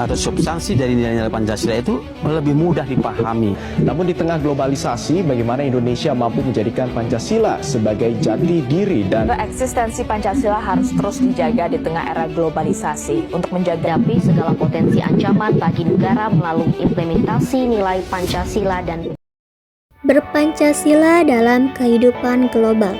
atau substansi dari nilai-nilai Pancasila itu lebih mudah dipahami. Namun di tengah globalisasi, bagaimana Indonesia mampu menjadikan Pancasila sebagai jati diri dan eksistensi Pancasila harus terus dijaga di tengah era globalisasi untuk menghadapi segala potensi ancaman bagi negara melalui implementasi nilai Pancasila dan Berpancasila dalam kehidupan global.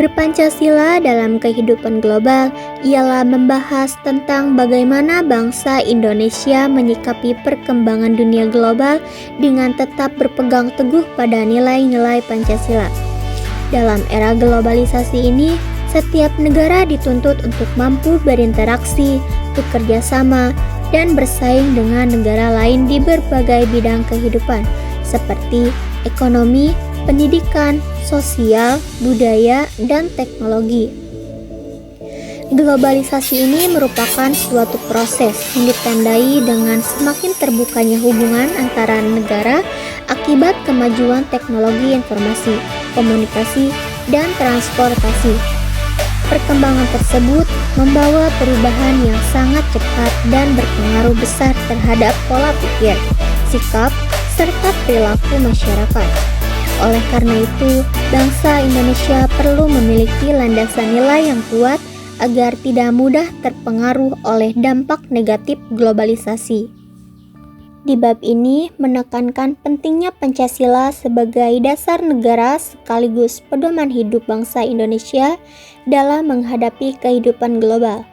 Berpancasila dalam kehidupan global ialah membahas tentang bagaimana bangsa Indonesia menyikapi perkembangan dunia global dengan tetap berpegang teguh pada nilai-nilai Pancasila. Dalam era globalisasi ini, setiap negara dituntut untuk mampu berinteraksi, bekerja sama, dan bersaing dengan negara lain di berbagai bidang kehidupan, seperti ekonomi, pendidikan, sosial, budaya, dan teknologi. Globalisasi ini merupakan suatu proses yang ditandai dengan semakin terbukanya hubungan antara negara akibat kemajuan teknologi informasi, komunikasi, dan transportasi. Perkembangan tersebut membawa perubahan yang sangat cepat dan berpengaruh besar terhadap pola pikir, sikap, serta perilaku masyarakat. Oleh karena itu, bangsa Indonesia perlu memiliki landasan nilai yang kuat agar tidak mudah terpengaruh oleh dampak negatif globalisasi. Di bab ini menekankan pentingnya Pancasila sebagai dasar negara sekaligus pedoman hidup bangsa Indonesia dalam menghadapi kehidupan global.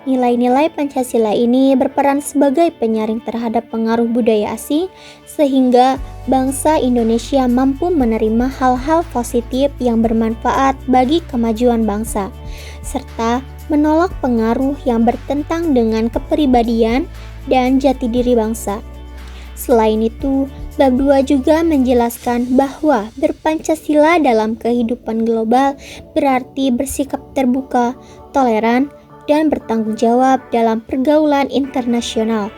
Nilai-nilai Pancasila ini berperan sebagai penyaring terhadap pengaruh budaya asing sehingga bangsa Indonesia mampu menerima hal-hal positif yang bermanfaat bagi kemajuan bangsa, serta menolak pengaruh yang bertentang dengan kepribadian dan jati diri bangsa. Selain itu, bab 2 juga menjelaskan bahwa berpancasila dalam kehidupan global berarti bersikap terbuka, toleran, dan bertanggung jawab dalam pergaulan internasional.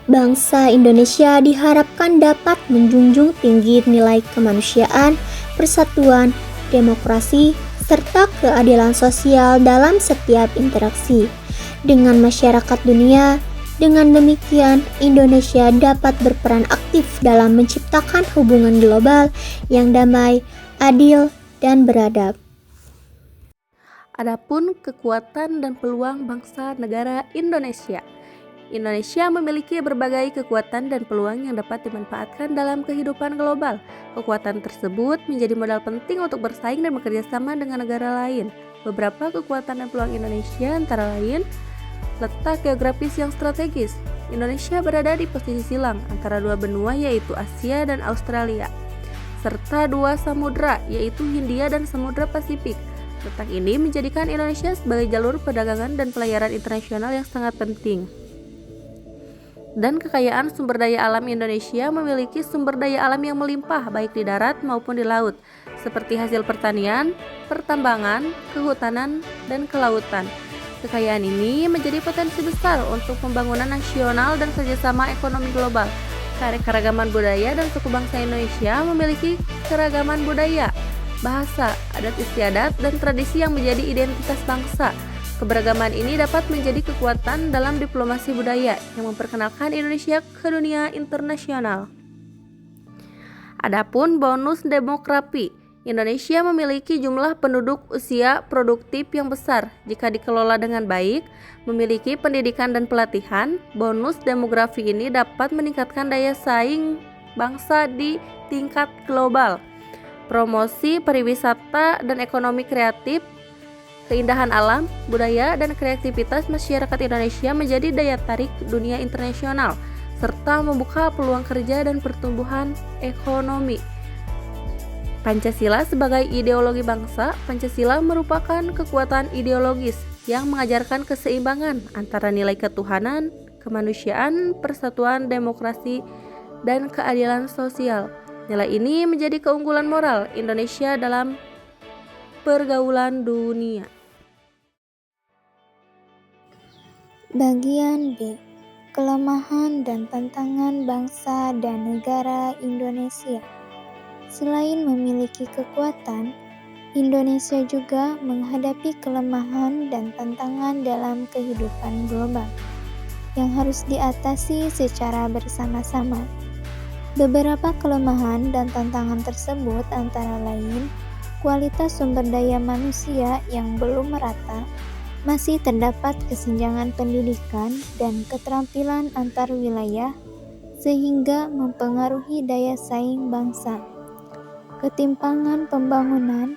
Bangsa Indonesia diharapkan dapat menjunjung tinggi nilai kemanusiaan, persatuan, demokrasi, serta keadilan sosial dalam setiap interaksi dengan masyarakat dunia. Dengan demikian, Indonesia dapat berperan aktif dalam menciptakan hubungan global yang damai, adil, dan beradab. Adapun kekuatan dan peluang bangsa negara Indonesia. Indonesia memiliki berbagai kekuatan dan peluang yang dapat dimanfaatkan dalam kehidupan global. Kekuatan tersebut menjadi modal penting untuk bersaing dan bekerja sama dengan negara lain. Beberapa kekuatan dan peluang Indonesia antara lain letak geografis yang strategis. Indonesia berada di posisi silang antara dua benua yaitu Asia dan Australia, serta dua samudra yaitu Hindia dan Samudra Pasifik. Letak ini menjadikan Indonesia sebagai jalur perdagangan dan pelayaran internasional yang sangat penting. Dan kekayaan sumber daya alam Indonesia memiliki sumber daya alam yang melimpah baik di darat maupun di laut, seperti hasil pertanian, pertambangan, kehutanan, dan kelautan. Kekayaan ini menjadi potensi besar untuk pembangunan nasional dan kerjasama ekonomi global. Keragaman budaya dan suku bangsa Indonesia memiliki keragaman budaya, bahasa, adat istiadat, dan tradisi yang menjadi identitas bangsa. Keberagaman ini dapat menjadi kekuatan dalam diplomasi budaya yang memperkenalkan Indonesia ke dunia internasional. Adapun bonus demografi, Indonesia memiliki jumlah penduduk usia produktif yang besar. Jika dikelola dengan baik, memiliki pendidikan dan pelatihan, bonus demografi ini dapat meningkatkan daya saing bangsa di tingkat global. Promosi pariwisata dan ekonomi kreatif, keindahan alam, budaya, dan kreativitas masyarakat Indonesia menjadi daya tarik dunia internasional, serta membuka peluang kerja dan pertumbuhan ekonomi. Pancasila sebagai ideologi bangsa. Pancasila merupakan kekuatan ideologis yang mengajarkan keseimbangan antara nilai ketuhanan, kemanusiaan, persatuan, demokrasi, dan keadilan sosial. Nilai ini menjadi keunggulan moral Indonesia dalam pergaulan dunia. Bagian B. Kelemahan dan tantangan bangsa dan negara Indonesia. Selain memiliki kekuatan, Indonesia juga menghadapi kelemahan dan tantangan dalam kehidupan global. yang harus diatasi secara bersama-sama. Beberapa kelemahan dan tantangan tersebut antara lain kualitas sumber daya manusia yang belum merata, masih terdapat kesenjangan pendidikan dan keterampilan antar wilayah sehingga mempengaruhi daya saing bangsa. Ketimpangan pembangunan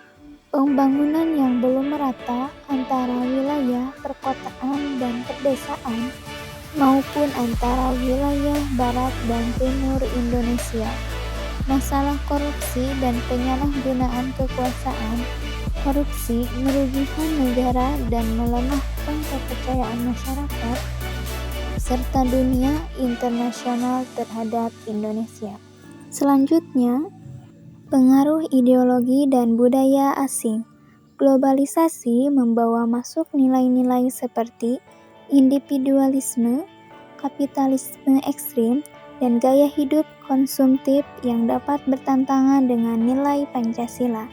yang belum merata antara wilayah perkotaan dan pedesaan maupun antara wilayah barat dan timur Indonesia. Masalah korupsi dan penyalahgunaan kekuasaan. Korupsi merugikan negara dan melemahkan kepercayaan masyarakat serta dunia internasional terhadap Indonesia. Selanjutnya, pengaruh ideologi dan budaya asing. Globalisasi membawa masuk nilai-nilai seperti individualisme, kapitalisme ekstrim, dan gaya hidup konsumtif yang dapat bertentangan dengan nilai Pancasila.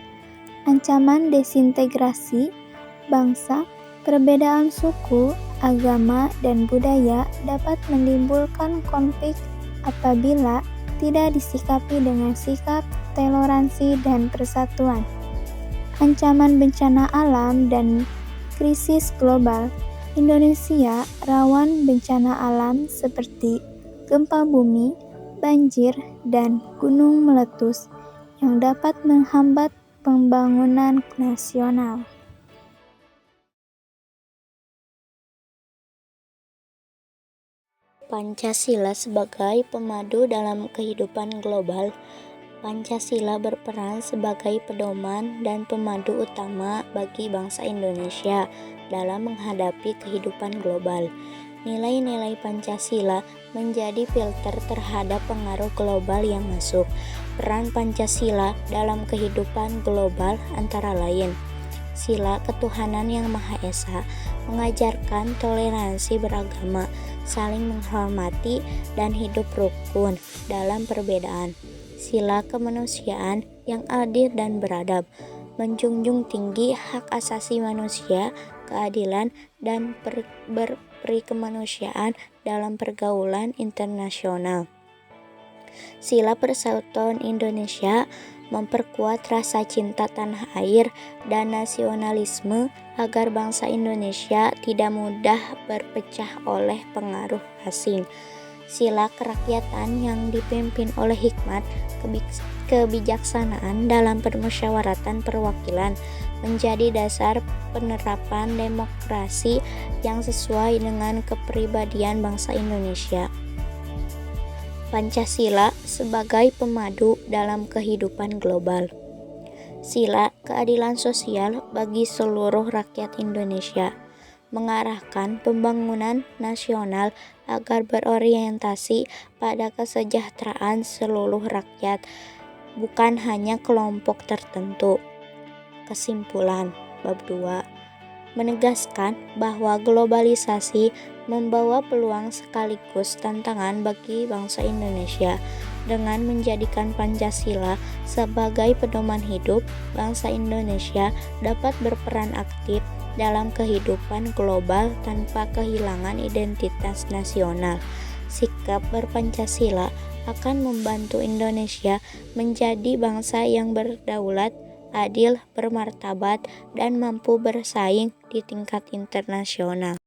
Ancaman desintegrasi bangsa, perbedaan suku, agama, dan budaya dapat menimbulkan konflik apabila tidak disikapi dengan sikap toleransi dan persatuan. Ancaman bencana alam dan krisis global. Indonesia rawan bencana alam seperti gempa bumi, banjir, dan gunung meletus yang dapat menghambat pembangunan nasional. Pancasila sebagai pemadu dalam kehidupan global. Pancasila berperan sebagai pedoman dan pemadu utama bagi bangsa Indonesia dalam menghadapi kehidupan global. Nilai-nilai Pancasila menjadi filter terhadap pengaruh global yang masuk. Peran Pancasila dalam kehidupan global antara lain: sila ketuhanan yang Maha Esa, mengajarkan toleransi beragama, saling menghormati, dan hidup rukun dalam perbedaan. Sila kemanusiaan yang adil dan beradab, menjunjung tinggi hak asasi manusia, keadilan, dan berperikemanusiaan dalam pergaulan internasional. Sila persatuan Indonesia memperkuat rasa cinta tanah air dan nasionalisme agar bangsa Indonesia tidak mudah berpecah oleh pengaruh asing. Sila kerakyatan yang dipimpin oleh hikmat, kebijaksanaan dalam permusyawaratan perwakilan menjadi dasar penerapan demokrasi yang sesuai dengan kepribadian bangsa Indonesia. Pancasila sebagai pemadu dalam kehidupan global. Sila keadilan sosial bagi seluruh rakyat Indonesia, mengarahkan pembangunan nasional agar berorientasi pada kesejahteraan seluruh rakyat, bukan hanya kelompok tertentu. Kesimpulan bab 2 menegaskan bahwa globalisasi membawa peluang sekaligus tantangan bagi bangsa Indonesia. Dengan menjadikan Pancasila sebagai pedoman hidup, bangsa Indonesia dapat berperan aktif dalam kehidupan global tanpa kehilangan identitas nasional. Sikap berpancasila akan membantu Indonesia menjadi bangsa yang berdaulat, adil, bermartabat, dan mampu bersaing di tingkat internasional.